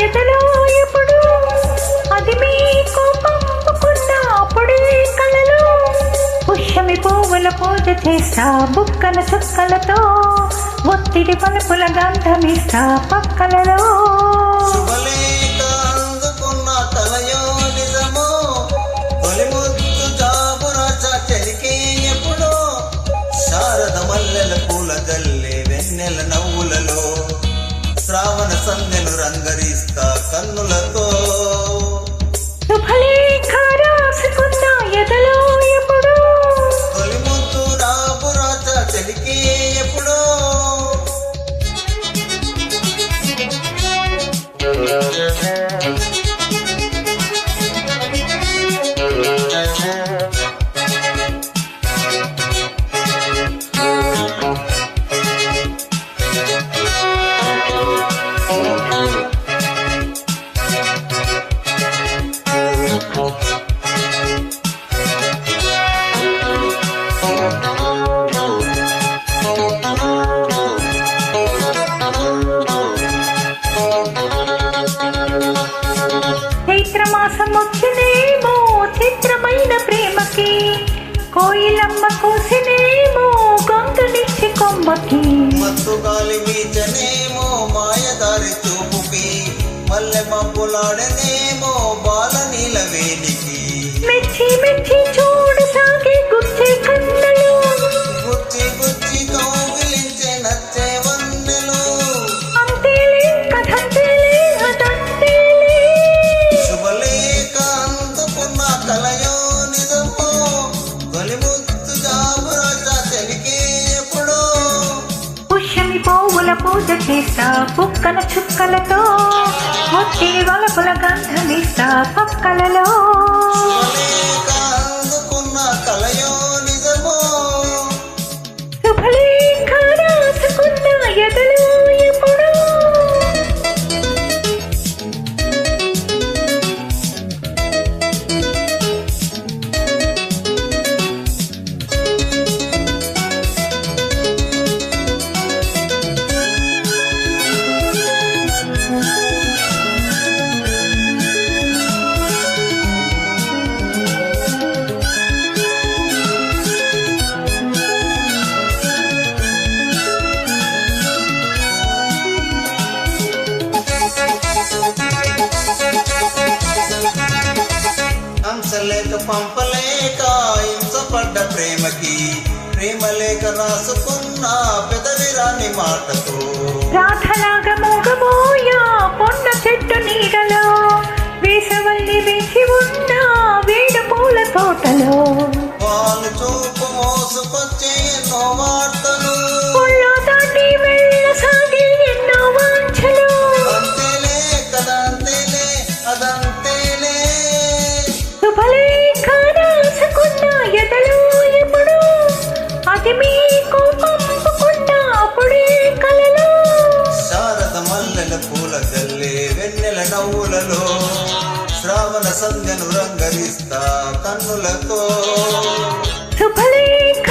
ఎదలో ఎప్పుడు అది మీకు పంపుకున్న అప్పుడే కలలో పుష్యమి పువ్వుల పూజ చేస్తా బుక్కల చుక్కలతో ఒత్తిడి పలుపుల గంధమిస్తా పక్కలలో వెన్నెల నవ్వులలో శ్రావణ సంధ్యను రంగరిస్తా కన్నులతో శుభలేఖ రాసుకున్న ఎదలో ఎప్పుడు తొలిముద్దు రాబు రాజా చెలికే ఎప్పుడో చైత్రమాసం వచ్చినేమో చిత్రమైన ప్రేమకి కోయిలమ్మ కోసినేమో గొంతునిచ్చి కొమ్మకి మత్తు గాలి వీచనేమో మాయదారి చూపుకి మల్లె మబ్బులాడనేమో బాల నీల వేలికి మెచ్చి మెచ్చి చూడు సాగే గుచ్చే కన్నలు గుచ్చి గుచ్చి కౌగిలించే నచ్చే వన్నెలు అంతేలే కథంతేలే అదంతేలే శుభలేఖ అందుకున్న కలయో నిజమో తొలిముద్దు జాబు రాజా చెలికే ఎప్పుడో పుష్యమి పువ్వుల పూజ చేస్తా బుక్కల చుక్కలతో ఒత్తిడి వలపుల గంధమిస్తా పక్కలలో శుభలేఖ అందుకున్న కలయో నిజమో శుభలేఖ రాసుకున్న ఎదలో ఎప్పుడు హంసలేక పంపలేక హింసపడ్డ ప్రేమకి ప్రేమ లేఖ రాసుకున్న పెదవిరాని మాటతో రాధలాగా మోగబోయా పొన్న చెట్టు నీడలో వేసవల్లి వేసి ఉన్న వేడు పూల తోటలో వాళ్ళు చూపు మోసుకొచ్చే ఎన్నో వార్తలు ఒళ్ళో దాటి వెళ్ళసాగే ఎన్నో వాంఛలు అంతేలే కదంతేలే అదంతేలే శుభలేఖ రాసుకున్న ఎదలో ఎప్పుడు అది మీకు పంపుకున్న అప్పుడే కలలో శారద మల్లెల పూల జల్లే వెన్నెల నవ్వులలో శ్రావణ సంధ్యను రంగరిస్తా కన్నులతో శుభలేఖ